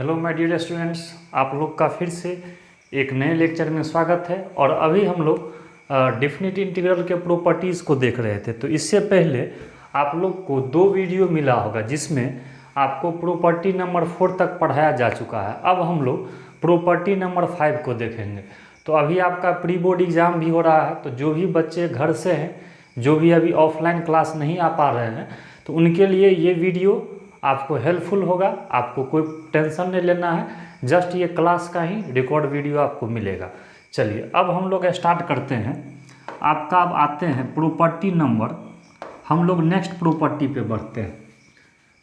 Hello my dear students, आप लोग का फिर से एक नए लेक्चर में स्वागत है। और अभी हम लोग डेफिनेट इंटीग्रल के प्रॉपर्टीज़ को देख रहे थे। तो इससे पहले आप लोग को दो वीडियो मिला होगा जिसमें आपको प्रॉपर्टी नंबर 4 तक पढ़ाया जा चुका है। अब हम लोग प्रॉपर्टी नंबर 5 को देखेंगे। तो अभी आपका प्री बोर्ड एग्ज़ाम भी हो रहा है, तो जो भी बच्चे घर से हैं, जो भी अभी ऑफलाइन क्लास नहीं आ पा रहे हैं, तो उनके लिए ये वीडियो आपको हेल्पफुल होगा। आपको कोई टेंशन नहीं लेना है, जस्ट ये क्लास का ही रिकॉर्ड वीडियो आपको मिलेगा। चलिए अब हम लोग स्टार्ट करते हैं। आपका अब आते हैं प्रॉपर्टी नंबर, हम लोग नेक्स्ट प्रॉपर्टी पे बढ़ते हैं।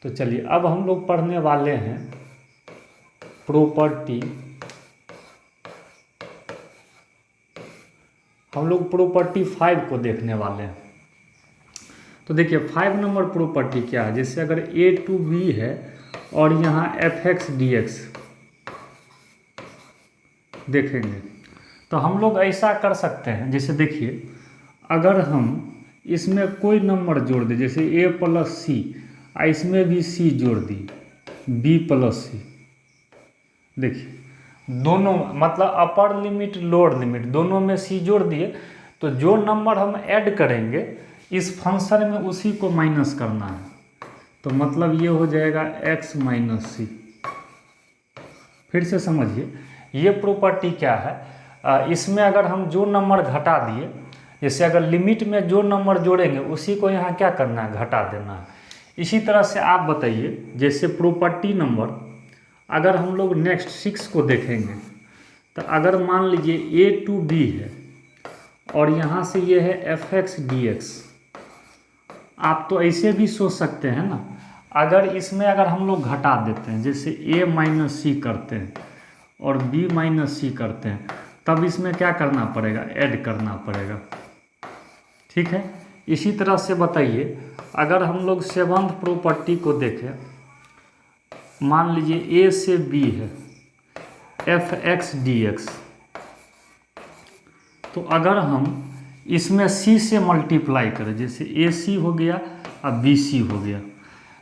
तो चलिए अब हम लोग पढ़ने वाले हैं प्रॉपर्टी, हम लोग प्रॉपर्टी 5 को देखने वाले हैं। तो देखिए 5 नंबर प्रॉपर्टी क्या है। जैसे अगर a टू b है और यहाँ fx dx देखेंगे तो हम लोग ऐसा कर सकते हैं। जैसे देखिए अगर हम इसमें कोई नंबर जोड़ दें, जैसे a प्लस सी, इसमें भी c जोड़ दी b प्लस सी, देखिए दोनों मतलब अपर लिमिट लोअर लिमिट दोनों में c जोड़ दिए, तो जो नंबर हम ऐड करेंगे इस फंक्शन में उसी को माइनस करना है। तो मतलब ये हो जाएगा x माइनस सी। फिर से समझिए ये प्रॉपर्टी क्या है। इसमें अगर हम जो नंबर घटा दिए, जैसे अगर लिमिट में जो नंबर जोड़ेंगे उसी को यहाँ क्या करना है, घटा देना है। इसी तरह से आप बताइए, जैसे प्रॉपर्टी नंबर अगर हम लोग नेक्स्ट 6 को देखेंगे, तो अगर मान लीजिए a टू b है और यहाँ से ये है fx dx, आप तो ऐसे भी सोच सकते हैं ना। अगर इसमें अगर हम लोग घटा देते हैं, जैसे a माइनस सी करते हैं और b माइनस सी करते हैं, तब इसमें क्या करना पड़ेगा, ऐड करना पड़ेगा। ठीक है। इसी तरह से बताइए अगर हम लोग 7th प्रॉपर्टी को देखें, मान लीजिए a से b है fx dx, तो अगर हम इसमें c से मल्टीप्लाई करें, जैसे ac हो गया और bc हो गया,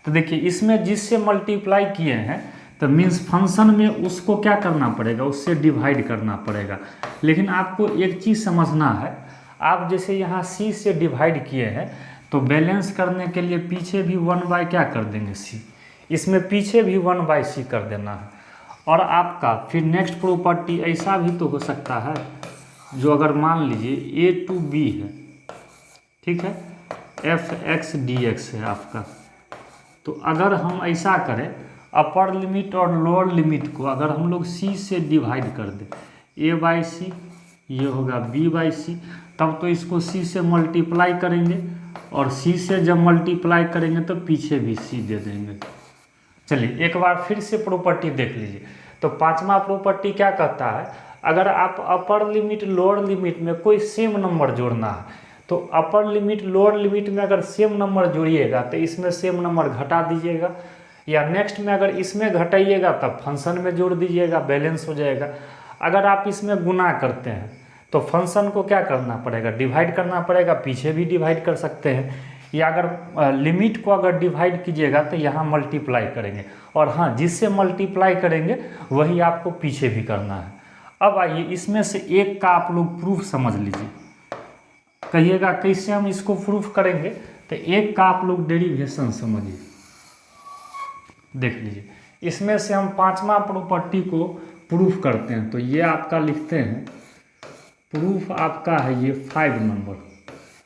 तो देखिए इसमें जिससे मल्टीप्लाई किए हैं तो मीन्स फंक्शन में उसको क्या करना पड़ेगा, उससे डिवाइड करना पड़ेगा। लेकिन आपको एक चीज़ समझना है, आप जैसे यहाँ c से डिवाइड किए हैं तो बैलेंस करने के लिए पीछे भी 1/, क्या कर देंगे c, इसमें पीछे भी 1/c कर देना है। और आपका फिर नेक्स्ट प्रॉपर्टी ऐसा भी तो हो सकता है, जो अगर मान लीजिए a टू b है, ठीक है, fx dx है आपका, तो अगर हम ऐसा करें अपर लिमिट और लोअर लिमिट को अगर हम लोग c से डिवाइड कर दें, a/c ये होगा b/c, तब तो इसको c से मल्टीप्लाई करेंगे और c से जब मल्टीप्लाई करेंगे तो पीछे भी c दे देंगे। चलिए एक बार फिर से प्रॉपर्टी देख लीजिए। तो 5वां प्रॉपर्टी क्या कहता है, अगर आप अपर लिमिट लोअर लिमिट में कोई सेम नंबर जोड़ना है, तो अपर लिमिट लोअर लिमिट में अगर सेम नंबर जोड़िएगा तो इसमें सेम नंबर घटा दीजिएगा, या नेक्स्ट में अगर इसमें घटाइएगा तब फंक्शन में जोड़ दीजिएगा, बैलेंस हो जाएगा। अगर आप इसमें गुना करते हैं तो फंक्शन को क्या करना पड़ेगा, डिवाइड करना पड़ेगा, पीछे भी डिवाइड कर सकते हैं, या अगर लिमिट को अगर डिवाइड कीजिएगा तो यहाँ मल्टीप्लाई करेंगे, और हाँ जिससे मल्टीप्लाई करेंगे वही आपको पीछे भी करना है। अब आइए इसमें से एक का आप लोग प्रूफ समझ लीजिए, कहिएगा कैसे हम इसको प्रूफ करेंगे। तो एक का आप लोग डेरिवेशन समझिए, देख लीजिए। इसमें से हम 5वां प्रॉपर्टी को प्रूफ करते हैं। तो ये आपका लिखते हैं प्रूफ, आपका है ये 5 नंबर,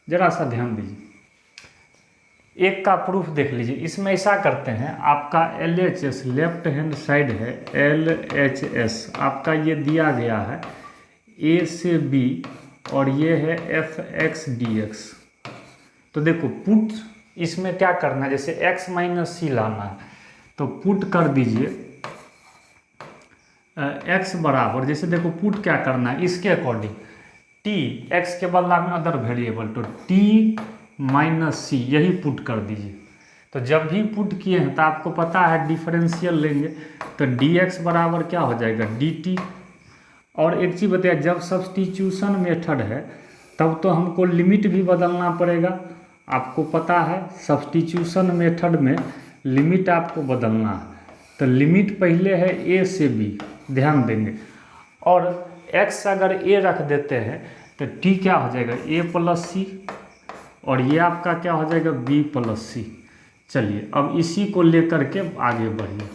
जरा सा ध्यान दीजिए। एक का प्रूफ देख लीजिए। इसमें ऐसा करते हैं, आपका LHS लेफ्ट हैंड साइड है, LHS आपका ये दिया गया है a से b और ये है fx dx। तो देखो पुट इसमें क्या करना है, जैसे x माइनस सी लाना है तो पुट कर दीजिए x बराबर, जैसे देखो पुट क्या करना है इसके अकॉर्डिंग, t x के बदला में अदर वेरिएबल, तो t माइनस सी यही पुट कर दीजिए। तो जब भी पुट किए हैं तो आपको पता है डिफरेंशियल लेंगे, तो dx बराबर क्या हो जाएगा, dt। और एक चीज़ बताइए, जब सब्स्टिट्यूशन मेथड है तब तो हमको लिमिट भी बदलना पड़ेगा। आपको पता है सब्स्टिट्यूशन मेथड में लिमिट आपको बदलना है, तो लिमिट पहले है ए से बी, ध्यान देंगे। और x अगर a रख देते हैं तो t क्या हो जाएगा, a प्लस सी, और ये आपका क्या हो जाएगा, b प्लस सी। चलिए अब इसी को लेकर के आगे बढ़िए,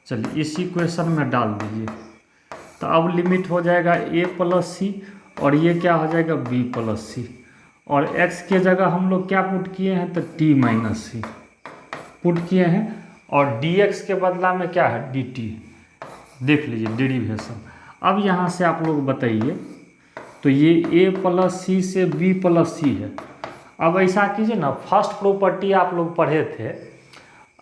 चलिए इस इक्वेशन में डाल दीजिए। तो अब लिमिट हो जाएगा a प्लस सी, और ये क्या हो जाएगा, b प्लस सी, और x के जगह हम लोग क्या पुट किए हैं, तो t माइनस सी पुट किए हैं, और dx के बदला में क्या है, dt। देख लीजिए डेरिवेशन। अब यहाँ से आप लोग बताइए, तो ये a प्लस सी से b प्लस सी है। अब ऐसा कीजिए ना, फर्स्ट प्रॉपर्टी आप लोग पढ़े थे,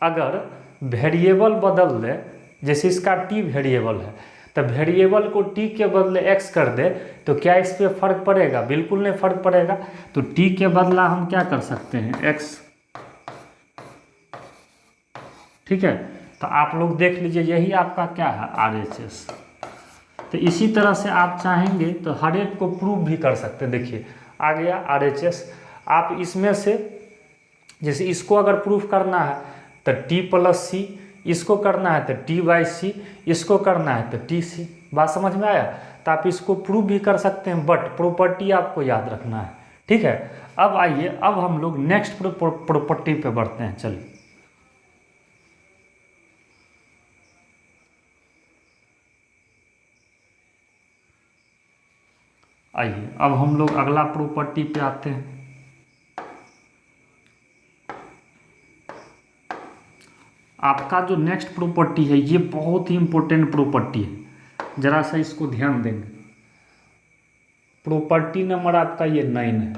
अगर वेरिएबल बदल दे, जैसे इसका t वेरिएबल है, तो वेरिएबल को t के बदले x कर दे तो क्या इस पर फर्क पड़ेगा, बिल्कुल नहीं फर्क पड़ेगा। तो t के बदला हम क्या कर सकते हैं, x, ठीक है। तो आप लोग देख लीजिए, यही आपका क्या है, RHS। तो इसी तरह से आप चाहेंगे तो हर एक को प्रूव भी कर सकते हैं। देखिए आ गया RHS। आप इसमें से जैसे इसको अगर प्रूफ करना है तो t प्लस सी, इसको करना है तो t बाई सी, इसको करना है तो t सी। बात समझ में आया। तो आप इसको प्रूव भी कर सकते हैं, बट प्रॉपर्टी आपको याद रखना है, ठीक है। अब आइए, अब हम लोग नेक्स्ट प्रॉपर्टी पे बढ़ते हैं। चलिए आइए, अब हम लोग अगला प्रॉपर्टी पे आते हैं। आपका जो नेक्स्ट प्रॉपर्टी है ये बहुत ही इंपॉर्टेंट प्रॉपर्टी है, जरा सा इसको ध्यान देंगे। प्रॉपर्टी नंबर आपका ये 9 है।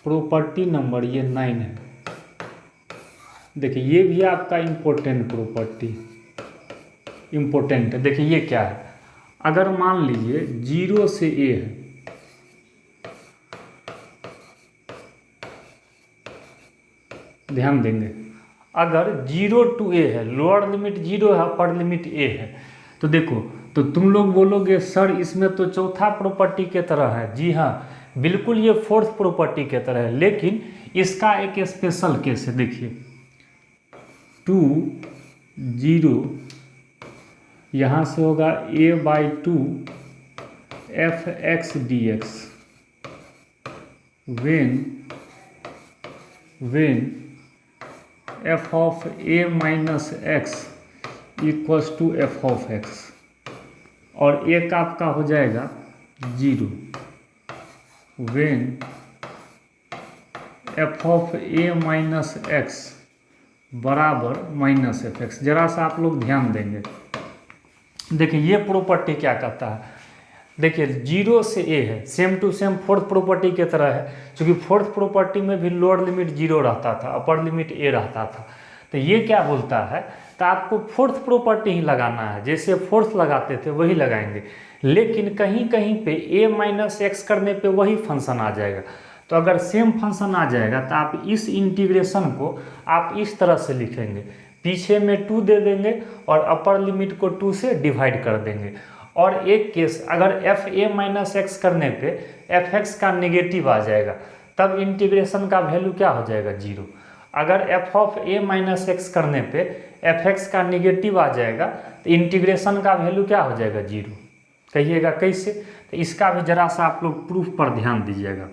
प्रॉपर्टी नंबर ये 9 है। देखिए ये भी आपका इम्पोर्टेंट प्रॉपर्टी, इम्पोर्टेंट है। देखिए ये क्या है, अगर मान लीजिए 0 से a है, ध्यान देंगे, अगर 0 to a है, लोअर लिमिट 0 है, अपर लिमिट a है, तो देखो, तो तुम लोग बोलोगे सर इसमें तो चौथा प्रॉपर्टी के तरह है। जी हाँ, बिल्कुल ये फोर्थ प्रॉपर्टी के तरह है, लेकिन इसका एक स्पेशल केस है। देखिए 2 0, यहाँ से होगा a/2 f(x) dx when f of a minus x equals to f of x, और एक आपका हो जाएगा 0 when f of a minus x बराबर माइनस f(x)। जरा सा आप लोग ध्यान देंगे। देखिए ये प्रॉपर्टी क्या कहता है, देखिए 0 से a है, same to same fourth property के तरह है, क्योंकि फोर्थ प्रॉपर्टी में भी लोअर लिमिट 0 रहता था, अपर लिमिट a रहता था। तो ये क्या बोलता है, तो आपको फोर्थ प्रॉपर्टी ही लगाना है, जैसे फोर्थ लगाते थे वही लगाएंगे, लेकिन कहीं कहीं पे a माइनस एक्स करने पे वही फंक्शन आ जाएगा। तो अगर सेम फंक्शन आ जाएगा तो आप इस इंटीग्रेशन को आप इस तरह से लिखेंगे, पीछे में 2 दे देंगे और अपर लिमिट को 2 से डिवाइड कर देंगे। और एक केस, अगर एफ ए माइनस एक्स करने पे एफ एक्स का नेगेटिव आ जाएगा, तब इंटीग्रेशन का वैल्यू क्या हो जाएगा, 0। अगर F of A minus x करने पे एफ एक्स का नेगेटिव आ जाएगा तो इंटीग्रेशन का वैल्यू क्या हो जाएगा, 0। कहिएगा कैसे, तो इसका भी जरा सा आप लोग प्रूफ पर ध्यान दीजिएगा।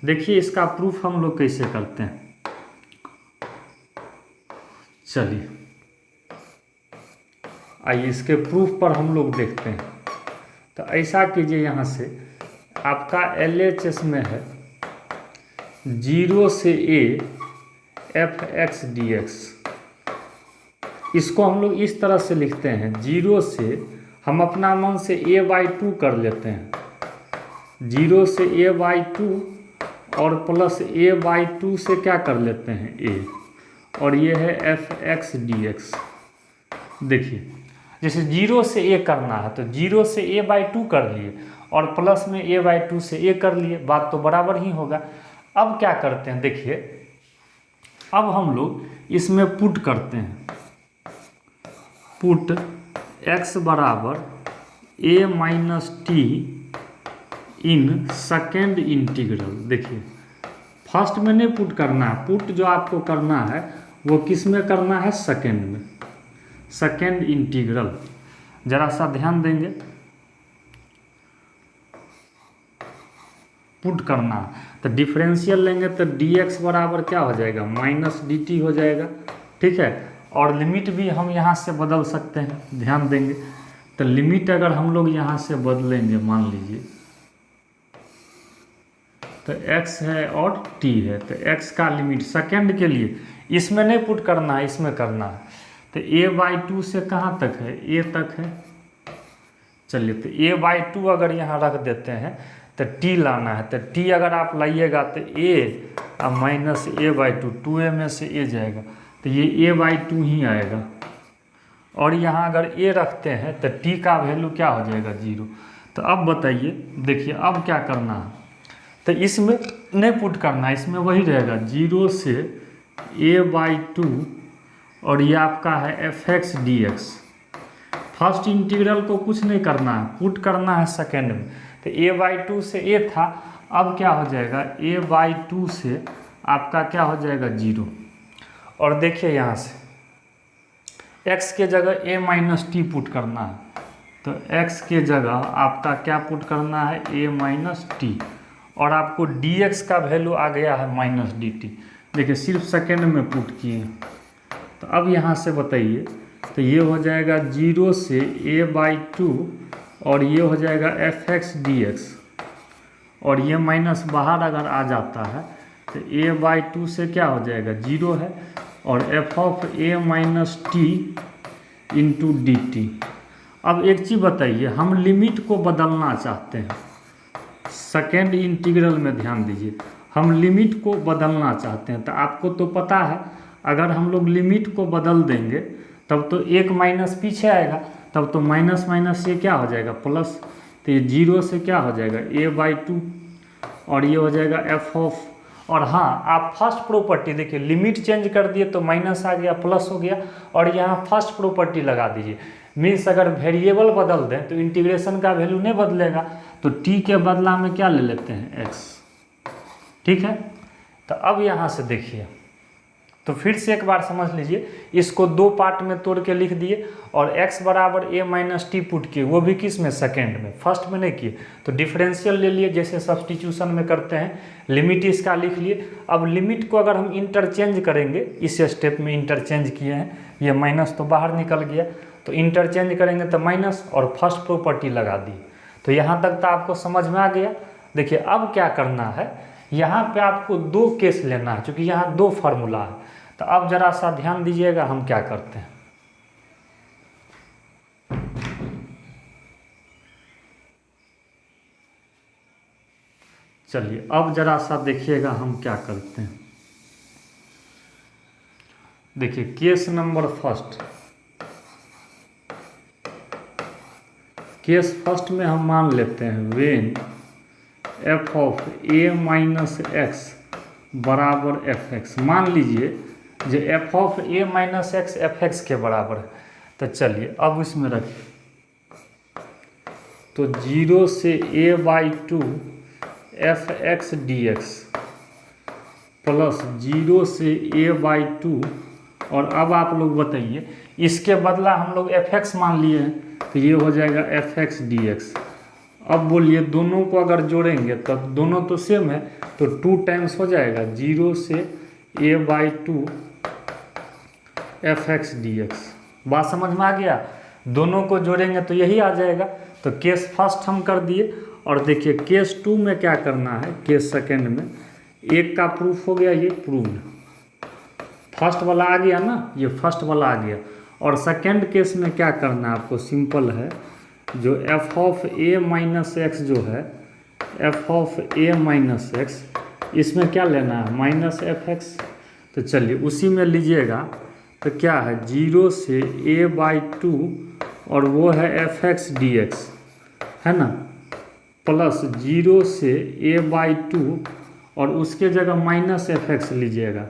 देखिए इसका प्रूफ हम लोग कैसे करते हैं। चलिए आइए इसके प्रूफ पर हम लोग देखते हैं। तो ऐसा कीजिए, यहाँ से आपका LHS में है 0 से a f(x) dx। इसको हम लोग इस तरह से लिखते हैं, 0 से हम अपना मन से a/2 कर लेते हैं, 0 से a/2 और प्लस a/2 से क्या कर लेते हैं, a, और ये है f(x) dx। देखिए जैसे 0 से a करना है तो 0 से a/2 कर लिए और प्लस में a/2 से a कर लिए, बात तो बराबर ही होगा। अब क्या करते हैं, देखिए अब हम लोग इसमें पुट करते हैं, पुट x बराबर a minus T in second integral. देखिए फर्स्ट में नहीं पुट करना है, पुट जो आपको करना है वो किस में करना है, सेकेंड में, सेकेंड इंटीग्रल। जरा सा ध्यान देंगे, पुट करना है तो डिफरेंशियल लेंगे तो dx बराबर क्या हो जाएगा, माइनस dt हो जाएगा। ठीक है, और लिमिट भी हम यहाँ से बदल सकते हैं, ध्यान देंगे तो लिमिट अगर हम लोग यहाँ से बदलेंगे, मान लीजिए तो x है और t है, तो x का लिमिट सेकेंड के लिए इसमें नहीं पुट करना है, इसमें करना है। तो a/2 से कहाँ तक है, a तक है। चलिए तो a/2 अगर यहाँ रख देते हैं तो t लाना है, तो t अगर आप लाइएगा तो a माइनस a/2, 2a में से a जाएगा तो ये a/2 ही आएगा। और यहाँ अगर a रखते हैं तो t का वैल्यू क्या हो जाएगा, 0। तो अब बताइए, देखिए अब क्या करना है, तो इसमें नहीं पुट करना है, इसमें वही रहेगा 0 से a/2 और ये आपका है fx dx। फर्स्ट इंटीग्रल को कुछ नहीं करना है, पुट करना है सेकेंड में। तो a/2 से a था, अब क्या हो जाएगा, a/2 से आपका क्या हो जाएगा, 0। और देखिए यहाँ से x के जगह a माइनस टी पुट करना है, तो x के जगह आपका क्या पुट करना है, a माइनस टी, और आपको dx का वैल्यू आ गया है माइनस dt। देखिए सिर्फ सेकेंड में पुट किए। तो अब यहाँ से बताइए, तो ये हो जाएगा 0 से a/2 और ये हो जाएगा fx dx, और ये माइनस बाहर अगर आ जाता है तो a/2 से क्या हो जाएगा, 0 है, और f of a minus T into D T. अब एक चीज़ बताइए, हम लिमिट को बदलना चाहते हैं, सेकेंड इंटीग्रल में ध्यान दीजिए, हम लिमिट को बदलना चाहते हैं। तो आपको तो पता है अगर हम लोग लिमिट को बदल देंगे तब तो एक माइनस पीछे आएगा, तब तो माइनस माइनस ये क्या हो जाएगा, प्लस। तो ये 0 से क्या हो जाएगा, a/2 और ये हो जाएगा f ऑफ। और हाँ, आप फर्स्ट प्रॉपर्टी देखिए, लिमिट चेंज कर दिए तो माइनस आ गया, प्लस हो गया, और यहाँ फर्स्ट प्रॉपर्टी लगा दीजिए। मीन्स अगर वेरिएबल बदल दें तो इंटीग्रेशन का वैल्यू नहीं बदलेगा, तो t के बदला में क्या ले लेते हैं, x। ठीक है, तो अब यहाँ से देखिए, तो फिर से एक बार समझ लीजिए, इसको दो पार्ट में तोड़ के लिख दिए और x बराबर a माइनस टी पुट किए, वो भी किस में, सेकेंड में, फर्स्ट में नहीं किए। तो डिफरेंशियल ले लिए जैसे सब्स्टिट्यूशन में करते हैं, लिमिट इसका लिख लिए। अब लिमिट को अगर हम इंटरचेंज करेंगे, इस स्टेप में इंटरचेंज किए हैं, ये माइनस तो बाहर निकल गया, तो इंटरचेंज करेंगे तो माइनस और फर्स्ट प्रॉपर्टी लगा दी। तो यहाँ तक तो आपको समझ में आ गया। देखिए अब क्या करना है, यहाँ पे आपको दो केस लेना है, क्योंकि यहाँ दो फार्मूला है। तो अब जरा सा ध्यान दीजिएगा, हम क्या करते हैं। चलिए अब जरा सा देखिएगा हम क्या करते हैं। देखिए case number first, case first में हम मान लेते हैं when f of a minus x बराबर fx। मान लीजिए जो f of a minus x fx के बराबर है। तो चलिए अब इसमें रखिए, तो 0 से a/2 fx dx प्लस 0 से a/2, और अब आप लोग बताइए, इसके बदला हम लोग fx मान लिए हैं, तो ये हो जाएगा fx dx। अब बोलिए दोनों को अगर जोड़ेंगे तो दोनों तो सेम है, तो 2 टाइम्स हो जाएगा 0 से a/2 fx dx। बात समझ में आ गया, दोनों को जोड़ेंगे तो यही आ जाएगा। तो केस फर्स्ट हम कर दिए, और देखिए केस 2 में क्या करना है, केस सेकेंड में एक का प्रूफ हो गया, ये प्रूव्ड, फर्स्ट वाला आ गया ना, ये फर्स्ट वाला आ गया। और सेकेंड केस में क्या करना है आपको, सिंपल है, जो f of a minus x जो है, f of a minus x, इसमें क्या लेना है, माइनस fx। तो चलिए उसी में लीजिएगा, तो क्या है 0 से a/2 और वो है fx dx, है ना, प्लस 0 से a/2 और उसके जगह माइनस fx लीजिएगा।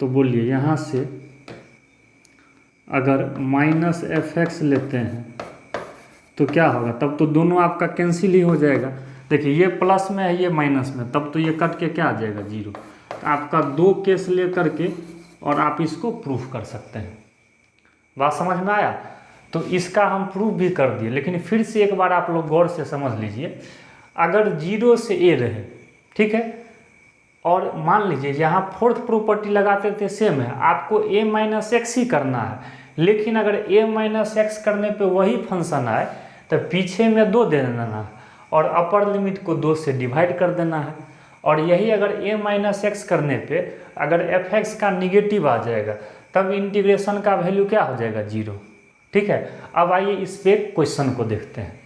तो बोलिए यहाँ से अगर माइनस fx लेते हैं तो क्या होगा, तब तो दोनों आपका कैंसिल ही हो जाएगा। देखिए ये प्लस में है, ये माइनस में, तब तो ये कट के क्या आ जाएगा 0। तो आपका 2 केस ले करके और आप इसको प्रूफ कर सकते हैं। बात समझ में आया? तो इसका हम प्रूफ भी कर दिए, लेकिन फिर से एक बार आप लोग गौर से समझ लीजिए। अगर 0 से a रहे, ठीक है, और मान लीजिए यहाँ फोर्थ प्रॉपर्टी लगाते थे सेम है, आपको a माइनस एक्स ही करना है, लेकिन अगर a माइनस एक्स करने पे वही फंक्शन आए तो पीछे में 2 दे देना है और अपर लिमिट को 2 से डिवाइड कर देना है। और यही अगर a माइनस एक्स करने पे अगर f(x) का निगेटिव आ जाएगा तब इंटीग्रेशन का वैल्यू क्या हो जाएगा 0। ठीक है, अब आइए इस पे क्वेश्चन को देखते हैं।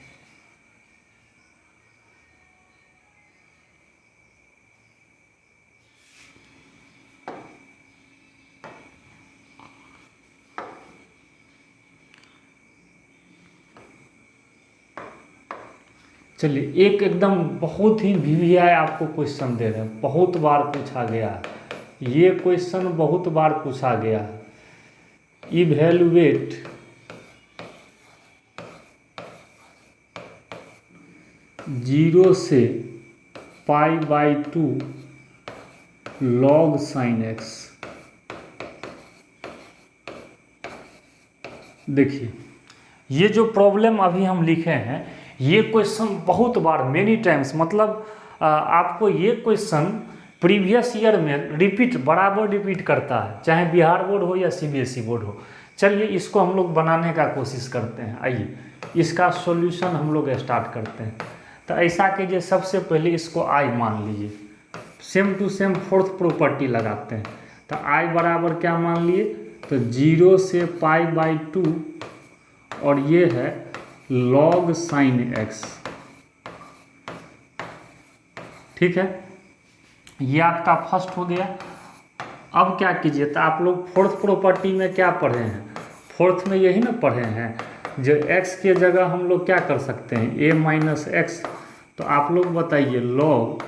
चलिए एक एकदम बहुत ही वीवीआई आपको क्वेश्चन दे रहे हैं, बहुत बार पूछा गया है ये क्वेश्चन, बहुत बार पूछा गया है। इवैल्यूएट जीरो से π/2 log sin x। देखिए ये जो प्रॉब्लम अभी हम लिखे हैं, ये क्वेश्चन बहुत बार मेनी टाइम्स, मतलब आपको ये क्वेश्चन प्रीवियस ईयर में रिपीट बराबर रिपीट करता है, चाहे बिहार बोर्ड हो या सीबीएसई बोर्ड हो। चलिए इसको हम लोग बनाने का कोशिश करते हैं। आइए इसका सॉल्यूशन हम लोग स्टार्ट करते हैं। तो ऐसा कीजिए, सबसे पहले इसको आई मान लीजिए, same to same fourth property लगाते हैं। तो आई बराबर क्या मान लिए, तो 0 से π/2 और ये है log sin x। ठीक है, ये आपका फर्स्ट हो गया। अब क्या कीजिए, तो आप लोग फोर्थ प्रॉपर्टी में क्या पढ़े हैं, फोर्थ में यही ना पढ़े हैं, जो x के जगह हम लोग क्या कर सकते हैं a माइनस एक्स। तो आप लोग बताइए log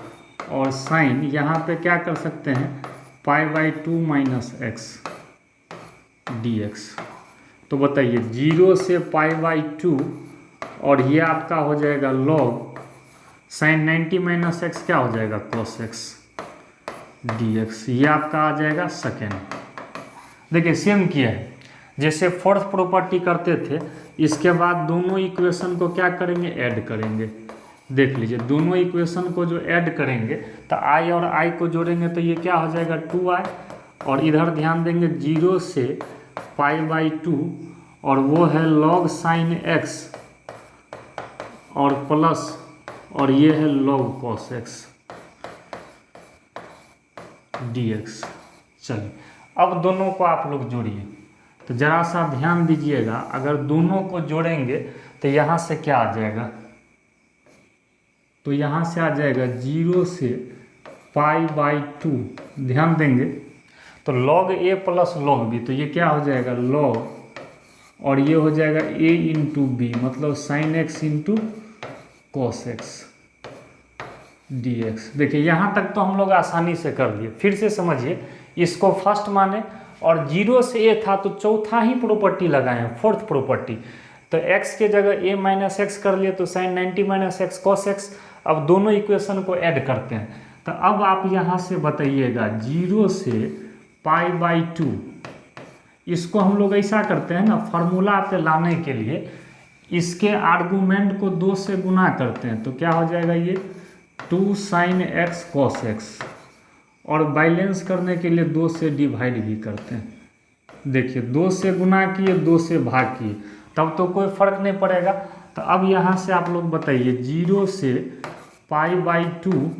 और साइन यहाँ पे क्या कर सकते हैं π/2 माइनस एक्स dx। तो बताइए 0 से π/2 और ये आपका हो जाएगा log साइन 90 माइनस एक्स क्या हो जाएगा cos x dx। ये आपका आ जाएगा सेकेंड। देखिए सेम किया है, जैसे फोर्थ प्रॉपर्टी करते थे, इसके बाद दोनों इक्वेशन को क्या करेंगे, ऐड करेंगे। देख लीजिए दोनों इक्वेशन को जो ऐड करेंगे तो i और i को जोड़ेंगे तो ये क्या हो जाएगा 2i, और इधर ध्यान देंगे 0 से π/2 और वो है log sin x और प्लस और ये है log cos x dx। चलिए अब दोनों को आप लोग जोड़िए। तो ज़रा सा ध्यान दीजिएगा, अगर दोनों को जोड़ेंगे तो यहाँ से क्या आ जाएगा, तो यहाँ से आ जाएगा 0 से π/2, ध्यान देंगे तो log a plus log b, तो ये क्या हो जाएगा log और ये हो जाएगा a इंटू बी, मतलब sin x into cos x dx। देखिए यहाँ तक तो हम लोग आसानी से कर लिए। फिर से समझिए, इसको फर्स्ट माने और 0 से a था तो चौथा ही प्रॉपर्टी लगाए हैं, फोर्थ प्रॉपर्टी। तो x के जगह a माइनस एक्स कर लिए तो sin 90 minus x cos x। अब दोनों इक्वेशन को ऐड करते हैं। तो अब आप यहाँ से बताइएगा 0 से π/2, इसको हम लोग ऐसा करते हैं ना, फार्मूला पे लाने के लिए इसके आर्गूमेंट को 2 से गुना करते हैं, तो क्या हो जाएगा ये 2 sin x cos x, और बैलेंस करने के लिए 2 से डिवाइड भी करते हैं। देखिए 2 से गुना किए, 2 से भाग किए, तब तो कोई फर्क नहीं पड़ेगा। तो अब यहाँ से आप लोग बताइए 0 से π/2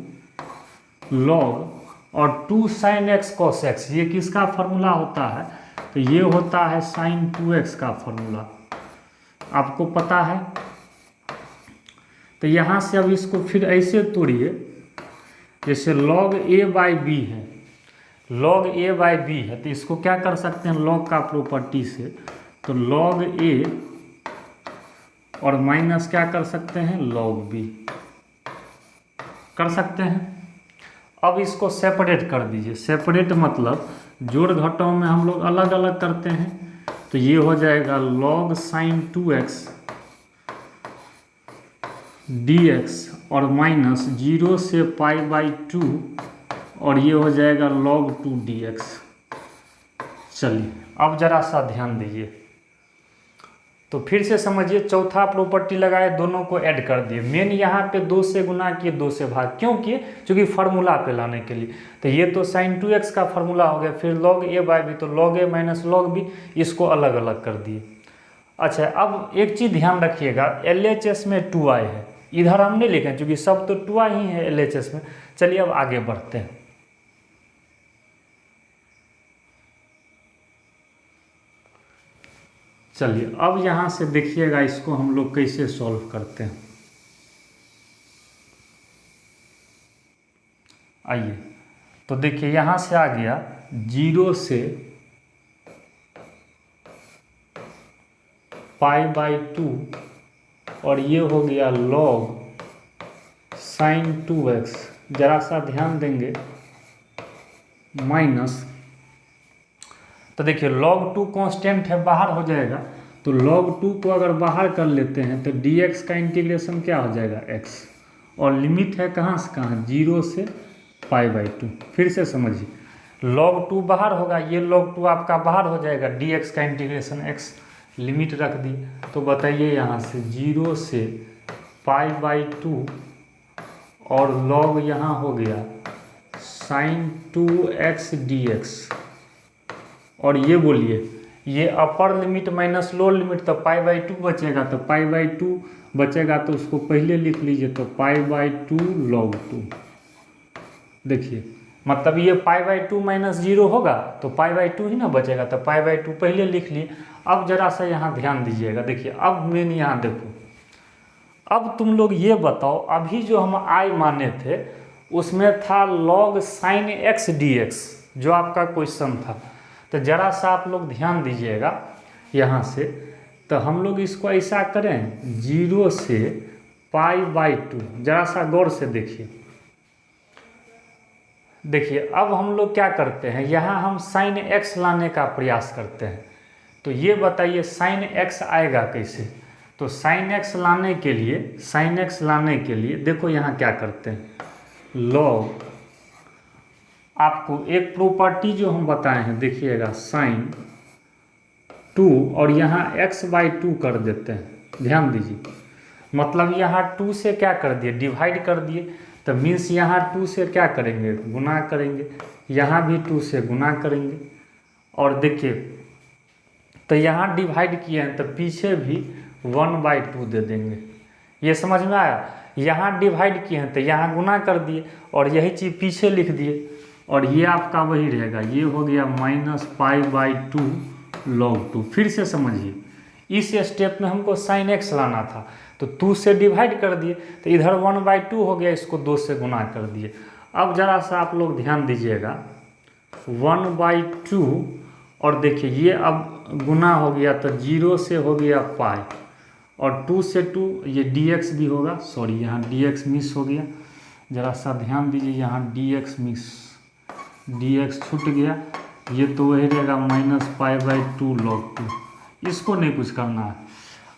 log और 2 sin x cos x, ये किसका फार्मूला होता है, तो ये होता है sin 2x का फार्मूला, आपको पता है। तो यहाँ से अब इसको फिर ऐसे तोड़िए, जैसे log a/b है, log a/b है, तो इसको क्या कर सकते हैं log का प्रॉपर्टी से, तो log a और माइनस क्या कर सकते हैं log b कर सकते हैं। अब इसको सेपरेट कर दीजिए। सेपरेट मतलब जोड़ घटाव में हम लोग अलग अलग करते हैं, तो ये हो जाएगा log sin 2x dx और माइनस 0 से π/2 और ये हो जाएगा log 2 dx। चलिए अब जरा सा ध्यान दीजिए, तो फिर से समझिए, चौथा प्रॉपर्टी लगाए, दोनों को ऐड कर दिए। मेन यहाँ पे 2 से गुना किए, 2 से भाग क्यों किए? क्योंकि फार्मूला पे लाने के लिए। तो ये तो sin 2x का फार्मूला हो गया, फिर log a/b, तो log a minus log b, इसको अलग अलग कर दिए। अच्छा, अब एक चीज़ ध्यान रखिएगा, LHS में 2i है, इधर हम नहीं लिखें क्योंकि सब तो 2i ही है LHS में। चलिए अब आगे बढ़ते हैं। चलिए अब यहाँ से देखिएगा, इसको हम लोग कैसे सॉल्व करते हैं। आइए, तो देखिए यहाँ से आ गया 0 से π/2 और ये हो गया log sin 2x, जरा सा ध्यान देंगे, माइनस, तो देखिए log 2 कांस्टेंट है, बाहर हो जाएगा, तो log 2 को अगर बाहर कर लेते हैं तो dx का इंटीग्रेशन क्या हो जाएगा x, और लिमिट है कहाँ से कहाँ, 0 से π/2। फिर से समझिए, log 2 बाहर होगा, ये log 2 आपका बाहर हो जाएगा, dx का इंटीग्रेशन x, लिमिट रख दी। तो बताइए यहाँ से 0 से π/2 और log यहाँ हो गया sin 2x dx, और ये बोलिए, ये upper limit minus lower limit, तो π/2 बचेगा, तो π/2 बचेगा तो उसको पहले लिख लीजिए, तो π/2 log 2। देखिए मतलब ये π/2 माइनस 0 होगा तो π/2 ही ना बचेगा, तो π/2 पहले लिख लिए। अब जरा सा यहाँ ध्यान दीजिएगा, देखिए अब मैंने यहाँ देखो, अब तुम लोग ये बताओ, अभी जो हम i माने थे उसमें था log sin x dx, जो आपका क्वेश्चन था। तो जरा सा आप लोग ध्यान दीजिएगा यहाँ से, तो हम लोग इसको ऐसा करें 0 से π/2, जरा सा गौर से देखिए। देखिए अब हम लोग क्या करते हैं, यहाँ हम sin x लाने का प्रयास करते हैं। तो ये बताइए sin x आएगा कैसे? तो sin x लाने के लिए देखो यहाँ क्या करते हैं, log, आपको एक प्रॉपर्टी जो हम बताए हैं देखिएगा, sin 2 और यहाँ x/2 कर देते हैं। ध्यान दीजिए, मतलब यहाँ 2 से क्या कर दिए, डिवाइड कर दिए, तो मीन्स यहाँ 2 से क्या करेंगे, गुना करेंगे, यहाँ भी 2 से गुना करेंगे। और देखिए, तो यहाँ डिवाइड किए हैं तो पीछे भी 1/2 दे देंगे। ये समझ में आया? यहाँ डिवाइड किए हैं तो यहाँ गुना कर दिए और यही चीज़ पीछे लिख दिए, और ये आपका वही रहेगा, ये हो गया -π/2 log 2। फिर से समझिए, इस स्टेप में हमको sin x लाना था, तो 2 से डिवाइड कर दिए, तो इधर 1/2 हो गया, इसको 2 से गुना कर दिए। अब जरा सा आप लोग ध्यान दीजिएगा, 1/2 और देखिए ये अब गुना हो गया, तो 0 से हो गया π, और 2 से 2 ये dx भी होगा, सॉरी यहाँ dx मिस हो गया, जरा सा ध्यान दीजिए, यहाँ dx मिस, dx छूट गया, ये तो वही रहेगा -π/2 log 2, इसको नहीं कुछ करना है।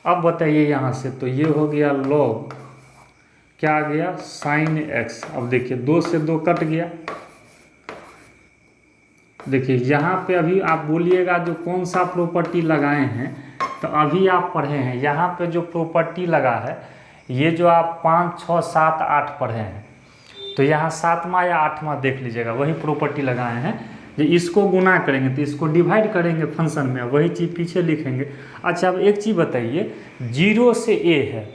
अब बताइए यहाँ से, तो ये हो गया log, क्या आ गया, sin x। अब देखिए 2 से 2 कट गया। देखिए यहाँ पे अभी आप बोलिएगा जो कौन सा प्रॉपर्टी लगाए हैं, तो अभी आप पढ़े हैं, यहाँ पे जो प्रॉपर्टी लगा है, ये जो आप 5, 6, 7, 8 पढ़े हैं, तो यहाँ 7वां या 8वां देख लीजिएगा, वही प्रॉपर्टी लगाए हैं। जो इसको गुना करेंगे तो इसको डिवाइड करेंगे फंक्शन में, वही चीज़ पीछे लिखेंगे। अच्छा अब एक चीज़ बताइए, 0 से a है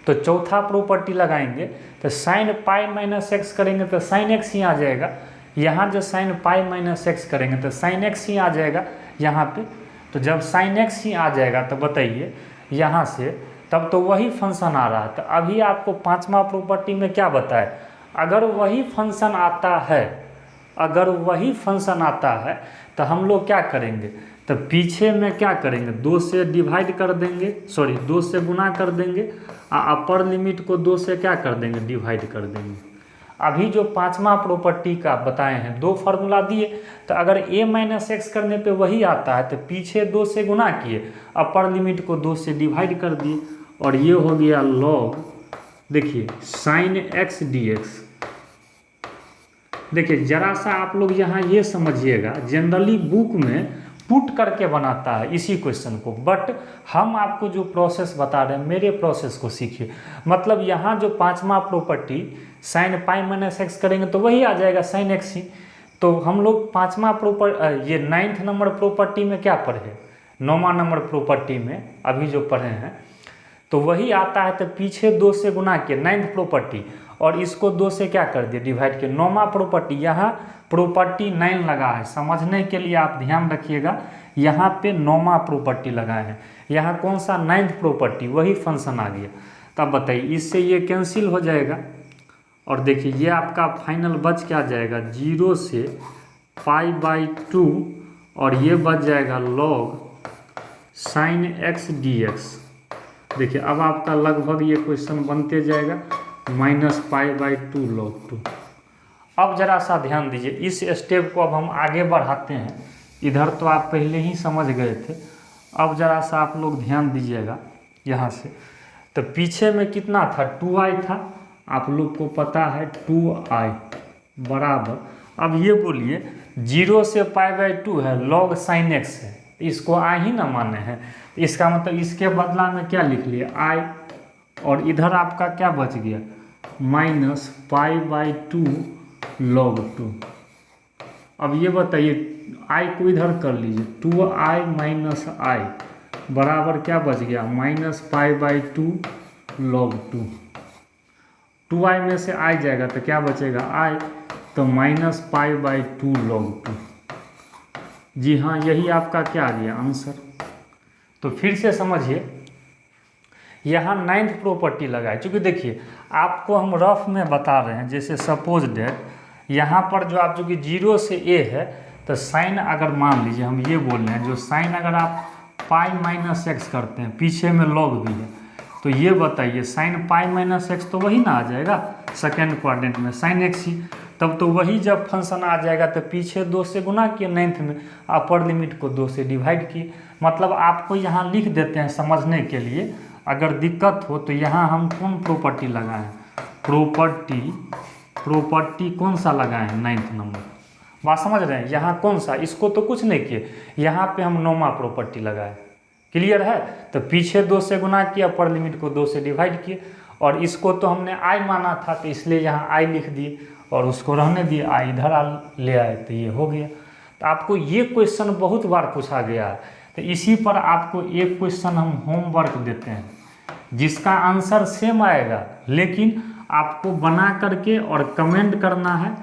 तो चौथा प्रॉपर्टी लगाएंगे, तो sin π-x करेंगे तो sin x ही आ जाएगा। यहाँ जो sin π-x करेंगे तो sin x ही आ जाएगा यहाँ पे। तो जब sin x ही आ जाएगा तो बताइए यहाँ से, तब तो वही फंक्शन आ रहा है। तो अभी आपको 5वां प्रॉपर्टी में क्या बताए, अगर वही फंक्शन आता है तो हम लोग क्या करेंगे, तो पीछे में क्या करेंगे, 2 से डिवाइड कर देंगे, सॉरी 2 से गुना कर देंगे, अपर लिमिट को 2 से क्या कर देंगे, डिवाइड कर देंगे। अभी जो 5वां प्रॉपर्टी का बताए हैं, 2 फार्मूला दिए, तो अगर a-x करने पे वही आता है तो पीछे 2 से गुना किए, अपर लिमिट को 2 से डिवाइड कर दिए, और ये हो गया log देखिए साइन एक्स डी एक्स। देखिए जरा सा आप लोग यहाँ ये समझिएगा, जनरली बुक में पुट करके बनाता है इसी क्वेश्चन को, बट हम आपको जो प्रोसेस बता रहे हैं मेरे प्रोसेस को सीखिए। मतलब यहाँ जो पांचवा property sine pi minus x करेंगे तो वही आ जाएगा साइन एक्स ही। तो हम लोग पांचवा ये 9th नंबर प्रॉपर्टी में क्या पढ़े, 9वां नंबर प्रॉपर्टी में अभी जो पढ़े हैं तो वही आता है। तो पीछे 2 से गुना किए 9th प्रॉपर्टी और इसको 2 से क्या कर दिए डिवाइड किए 9वां प्रॉपर्टी। यहाँ प्रॉपर्टी 9 लगा है, समझने के लिए आप ध्यान रखिएगा, यहाँ पे 9वां प्रॉपर्टी लगाए हैं, यहाँ कौन सा 9th प्रॉपर्टी, वही फंक्शन आ गया। तब बताइए इससे ये कैंसिल हो जाएगा और देखिए ये आपका फाइनल बच क्या जाएगा 0 से π/2 और ये बच जाएगा log sine x D x. देखिए अब आपका लगभग ये क्वेश्चन बनते जाएगा -π/2 log 2। अब जरा सा ध्यान दीजिए, इस स्टेप को अब हम आगे बढ़ाते हैं। इधर तो आप पहले ही समझ गए थे, अब जरा सा आप लोग ध्यान दीजिएगा यहाँ से। तो पीछे में कितना था 2i था, आप लोग को पता है 2i बराबर, अब ये बोलिए 0 से π/2 है log साइन एक्स है, इसको i ही ना माने हैं, इसका मतलब इसके बदला में क्या लिख लिए i, और इधर आपका क्या बच गया -π/2 log 2। अब ये बताइए i को इधर कर लीजिए 2i - i बराबर क्या बच गया -π/2 log 2। 2i में से i जाएगा तो क्या बचेगा i, तो -π/2 log 2। जी हाँ, यही आपका क्या आ गया आंसर। तो फिर से समझिए, यहाँ 9th प्रॉपर्टी लगाए, चूँकि देखिए आपको हम रफ में बता रहे हैं, जैसे सपोज डेट यहाँ पर जो आप चूँकि 0 से a है तो साइन अगर मान लीजिए हम ये बोल रहे हैं, जो साइन अगर आप π - x करते हैं पीछे में log भी है, तो ये बताइए साइन π - x तो वही ना आ जाएगा सेकेंड क्वाड्रेंट में साइन x ही। तब तो वही जब फंक्शन आ जाएगा तो पीछे 2 से गुना किए 9th में, अपर लिमिट को 2 से डिवाइड किए। मतलब आपको यहाँ लिख देते हैं समझने के लिए, अगर दिक्कत हो तो यहाँ हम कौन प्रॉपर्टी लगाएं, प्रॉपर्टी कौन सा लगाए हैं 9th नंबर, बात समझ रहे हैं। यहाँ कौन सा, इसको तो कुछ नहीं किए, यहाँ पे हम 9वां प्रॉपर्टी लगाए, क्लियर है। तो पीछे 2 से गुना किया, अपर लिमिट को 2 से डिवाइड किए, और इसको तो हमने i माना था तो इसलिए यहाँ i लिख दिए और उसको रहने दिए, i इधर ले आए तो ये हो गया। तो आपको ये क्वेश्चन बहुत बार पूछा गया है, तो इसी पर आपको एक क्वेश्चन हम होमवर्क देते हैं जिसका आंसर सेम आएगा, लेकिन आपको बना करके और कमेंट करना है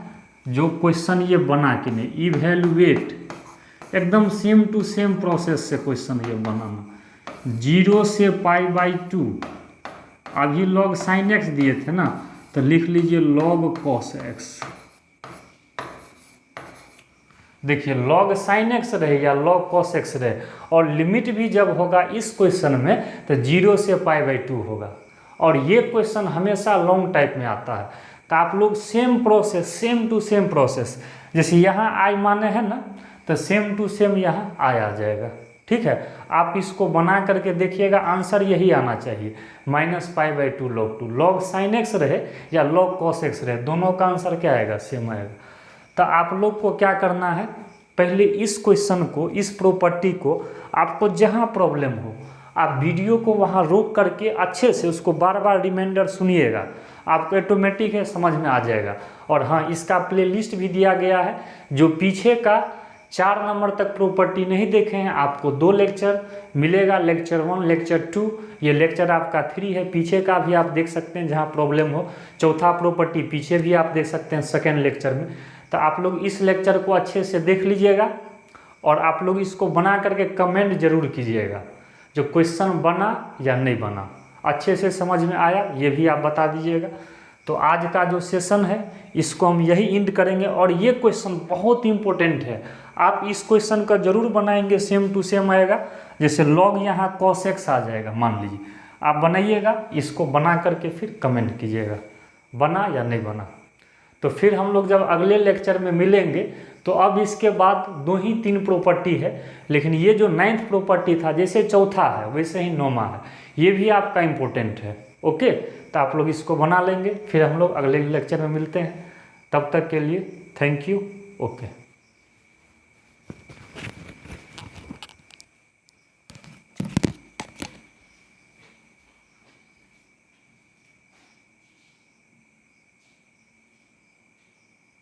जो क्वेश्चन ये बना कि नहीं, इवैल्यूएट एकदम सेम टू सेम प्रोसेस से क्वेश्चन ये बनाना। 0 से π/2 अभी log साइन एक्स दिए थे ना, तो लिख लीजिए log cos x। देखिए log साइन एक्स रहे या log cos x रहे, और लिमिट भी जब होगा इस क्वेश्चन में तो 0 से π/2 होगा, और ये क्वेश्चन हमेशा लॉन्ग टाइप में आता है। तो आप लोग same process, same to same process, जैसे यहाँ i माने हैं ना, तो सेम टू सेम यहाँ i आ जाएगा, ठीक है। आप इसको बना करके देखिएगा, आंसर यही आना चाहिए -π/2 log 2। log साइन एक्स रहे या log cos x रहे, दोनों का आंसर क्या आएगा, सेम आएगा। तो आप लोग को क्या करना है, पहले इस क्वेश्चन को, इस प्रॉपर्टी को, आपको जहाँ प्रॉब्लम हो आप वीडियो को वहाँ रोक करके अच्छे से उसको बार बार रिमाइंडर सुनिएगा, आपको ऑटोमेटिक है समझ में आ जाएगा। और हाँ, इसका प्लेलिस्ट भी दिया गया है, जो पीछे का 4 नंबर तक प्रॉपर्टी नहीं देखे हैं आपको 2 लेक्चर मिलेगा, लेक्चर 1 लेक्चर 2, ये लेक्चर आपका 3 है। पीछे का भी आप देख सकते हैं जहाँ प्रॉब्लम हो, चौथा प्रॉपर्टी पीछे भी आप देख सकते हैं सेकेंड लेक्चर में। तो आप लोग इस लेक्चर को अच्छे से देख लीजिएगा और आप लोग इसको बना करके कमेंट जरूर कीजिएगा, जो क्वेश्चन बना या नहीं बना, अच्छे से समझ में आया ये भी आप बता दीजिएगा। तो आज का जो सेशन है इसको हम यही एंड करेंगे, और ये क्वेश्चन बहुत इंपॉर्टेंट है, आप इस क्वेश्चन का जरूर बनाएंगे, सेम टू सेम आएगा। जैसे log यहाँ cos x आ जाएगा, मान लीजिए आप बनाइएगा, इसको बना करके फिर कमेंट कीजिएगा बना या नहीं बना। तो फिर हम लोग जब अगले लेक्चर में मिलेंगे तो अब इसके बाद 2 ही 3 प्रॉपर्टी है, लेकिन ये जो 9th प्रॉपर्टी था जैसे चौथा है वैसे ही 9वां है, ये भी आपका इम्पोर्टेंट है। ओके, तो आप लोग इसको बना लेंगे, फिर हम लोग अगले लेक्चर में मिलते हैं। तब तक के लिए थैंक यू। ओके।